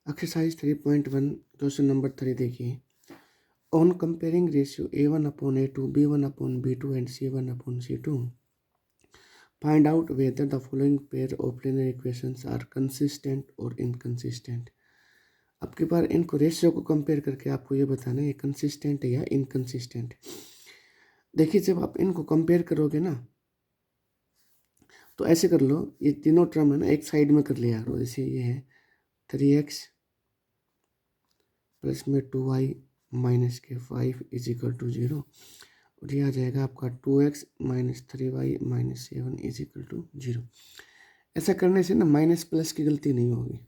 Exercise 3.1 question number 3 देखिए। On comparing ratio A1/A2, B1/B2 and C1/C2, find out whether the following pair of linear equations are consistent और inconsistent. आपके पास इनको ratio को compare करके आपको ये बताना है ये कंसिस्टेंट है या इनकंसिस्टेंट। देखिए, जब आप इनको कंपेयर करोगे ना तो ऐसे कर लो, ये तीनों टर्म है ना एक साइड में कर लिया करो। जैसे ये है 3x प्लस में 2y माइनस के 5 इज इक्वल टू 0, और ये आ जाएगा आपका 2x minus 3y minus 7 is equal to 0। ऐसा करने से ना माइनस प्लस की गलती नहीं होगी।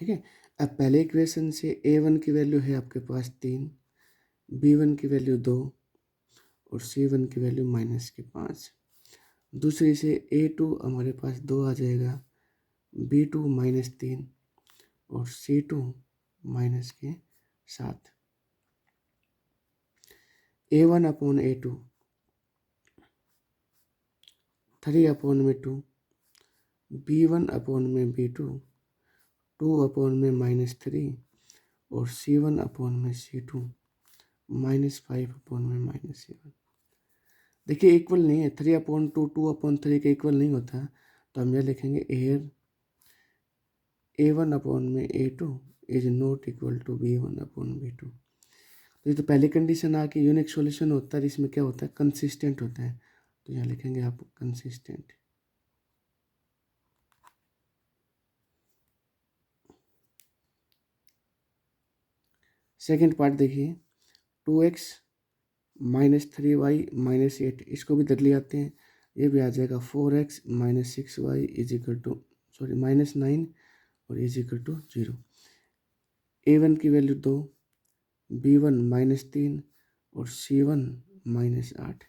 ठीक है। अब पहले इक्वेशन से a1 की वैल्यू है आपके पास 3, b1 की वैल्यू 2 और c1 की वैल्यू माइनस के 5। दूसरी से a2 हमारे पास 2 आ जाएगा, b2 माइनस 3 और c2 माइनस के 7। A1/A2 3/2, B1/B2 2/-3 और C1/C2 -5/-7। देखिए इक्वल नहीं है, 3/2 2/3 के इक्वल नहीं होता, तो हम यह लिखेंगे एयर A1/A2 is not equal to B1/B2। तो ये तो पहली कंडीशन आ कि यूनिक सॉल्यूशन होता है, इसमें क्या होता है कंसिस्टेंट होता है, तो यहाँ लिखेंगे आप कंसिस्टेंट। सेकेंड पार्ट देखिए, 2x माइनस 3y माइनस 8, इसको भी इधर ले आते हैं, ये भी आ जाएगा 4x minus 6y is equal to minus 9 और इज इक्वल टू 0। a1 की वैल्यू 2, b1 माइनस 3 और c1 minus 8,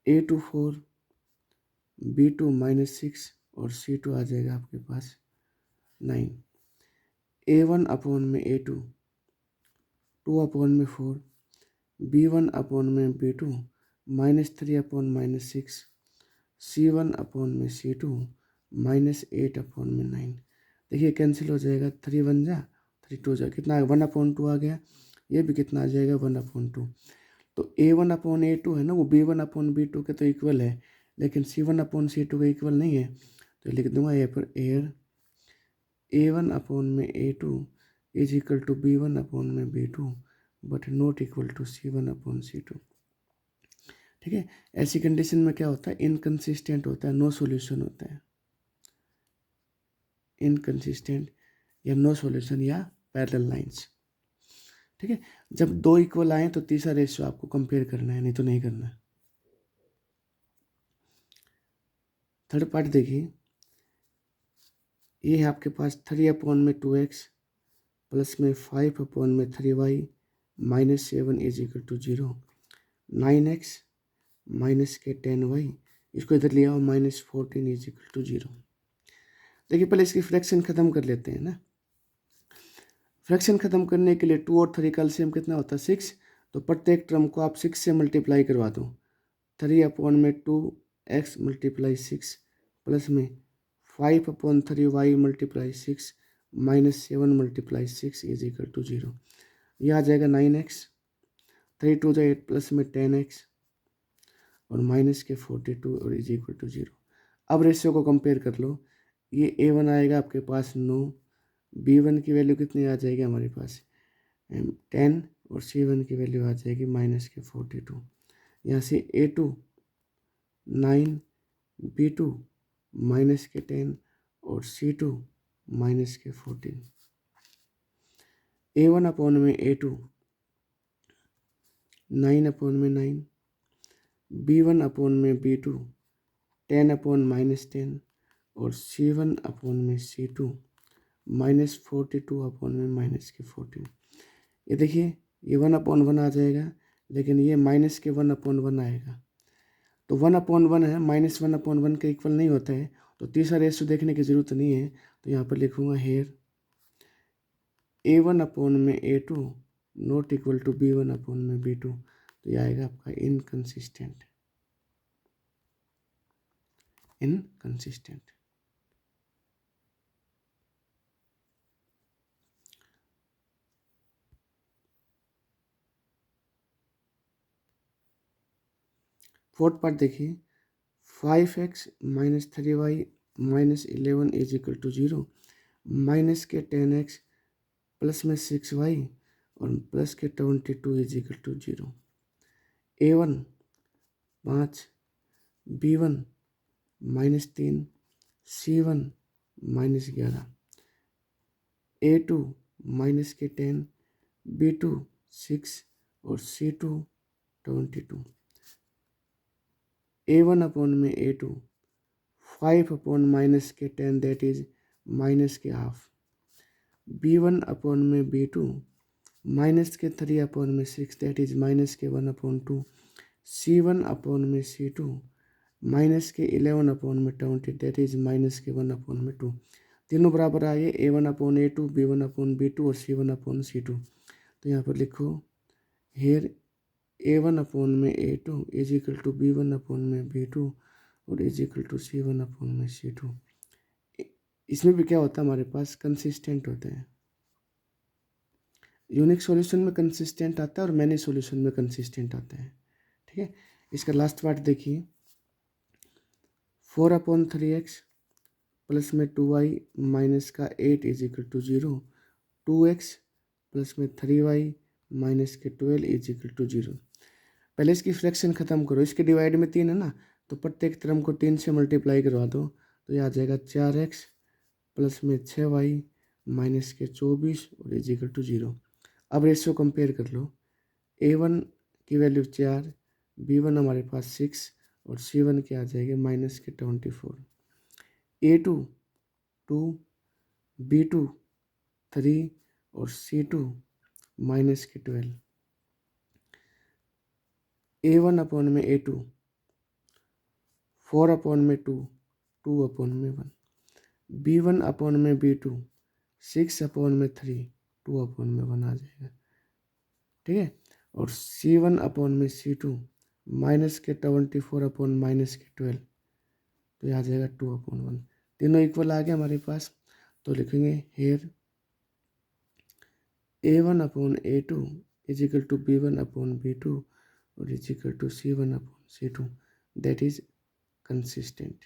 a2 4, b2 minus 6 और c2 आ जाएगा आपके पास 9। a1/A2 2/4, b1/B2 -3/-6, c1/C2 -8/9। देखिए कैंसिल हो जाएगा, 3 1 जा 3 2 जा, कितना 1/2 आ गया, ये भी कितना आ जाएगा 1/2। तो A1/A2 है ना, वो B1/B2 के तो इक्वल है, लेकिन C1/C2 के इक्वल नहीं है, तो लिख दूंगा यहाँ पर एयर A1/A2 is equal to B1/B2 but not equal to C1/C2। ठीक है। ऐसी कंडीशन में क्या होता है, इनकंसिस्टेंट होता है, नो सॉल्यूशन होता है, इनकंसिस्टेंट या नो सॉल्यूशन या पैरेलल लाइंस। ठीक है। जब दो इक्वल आए तो तीसरा रेशियो आपको कंपेयर करना है, नहीं तो नहीं करना है। थर्ड पार्ट देखिए, ये है आपके पास 3/2x प्लस में 5/3y minus 7 is equal to 0, 9x minus के 10y, इसको इधर लिया हो -14 इज इक्वल टू 0। देखिए पहले इसकी फ्रैक्शन खत्म कर लेते हैं ना। फ्रैक्शन खत्म करने के लिए 2 और 3 का एलसीएम कितना होता है 6, तो प्रत्येक टर्म को आप 6 से मल्टीप्लाई करवा दो। 3/2x मल्टीप्लाई 6 प्लस में 5/3y multiply 6 minus 7 multiply 6 is equal to 0। यह आ जाएगा 9x, 3 2 जा 8 प्लस में 10x और माइनस के 42 और इज इक्वल टू 0। अब रेशियो को कंपेयर कर लो, ये a1 आएगा आपके पास 9, b1 की वैल्यू कितनी आ जाएगी हमारे पास 10 और c1 की वैल्यू आ जाएगी माइनस के 42। यहाँ से a2 9, b2 माइनस के 10 और c2 माइनस के 14। A1/A2 9/9, b1/B2 10/-10 और c1/C2 -42/-14। ये देखिए ये 1/1 आ जाएगा, लेकिन ये माइनस के 1/1 आएगा, तो 1/1 है -1/1 के इक्वल नहीं होता है, तो तीसरा रेशियो देखने की ज़रूरत नहीं है, तो यहाँ पर लिखूँगा hair A1/A2 not equal to B1/B2, तो ये आएगा आपका इनकंसिस्टेंट। इनकंसिस्टेंट। फोर्थ पार्ट देखिए, 5x minus 3y minus 11 is equal to 0, minus के 10x प्लस में 6y और प्लस के 22 is equal to 0। A1 5, B1 -3, C1 -11, A2 minus के 10, B2 6 और C2 22। A1 अपॉन में A2 5 अपॉन माइनस के 10 that is minus के हाफ, B1 अपॉन में B2 माइनस के 3 अपॉन में 6 दैट इज माइनस के 1 अपॉन 2, C1 अपॉन में C2 माइनस के 11 अपॉन में 20 दैट इज माइनस के 1 अपॉन में 2। तीनों बराबर आए, A1 upon A2, B1 upon B2 और C1 अपॉन C2। तो यहाँ पर लिखो हेयर A1 अपॉन में A2 is equal to B1 upon में B2 और is equal to C1 upon में C2। इसमें भी क्या होता है, हमारे पास कंसिस्टेंट होते हैं। यूनिक सॉल्यूशन में कंसिस्टेंट आता है और मैनी सॉल्यूशन में कंसिस्टेंट आता है। ठीक है, इसका लास्ट पार्ट देखिए, 4/3x प्लस में 2y माइनस का 8 is equal to 0, 2x plus में 3y माइनस के 12 इज इक्वल टू 0। पहले इसकी फ्रैक्शन खत्म करो, इसके डिवाइड में 3 है ना, तो प्रत्येक टर्म को 3 से मल्टीप्लाई करवा दो, तो यह आ जाएगा 4x प्लस में 6y माइनस के 24 और इज इक्वल टू 0। अब रेशियो कंपेयर कर लो, A1 की वैल्यू 4, B1 हमारे पास 6 और C1 क्या आ जाएगी माइनस के 24, A2 2, B2 3 और C2 माइनस के 12। A1 अपॉन में A2 4 अपॉन में 2, 2 अपॉन में 1, B1 अपॉन में B2 6 अपॉन में 3, 2 अपॉन में 1 आ जाएगा। ठीक है, और C1 अपॉन में C2 माइनस के 24 अपॉन माइनस के 12, तो यह आ जाएगा 2 अपॉन 1। तीनों इक्वल आ गए हमारे पास, तो लिखेंगे here A1 upon A2 is equal to B1 upon B2 और is equal to C1 upon C2 that is consistent.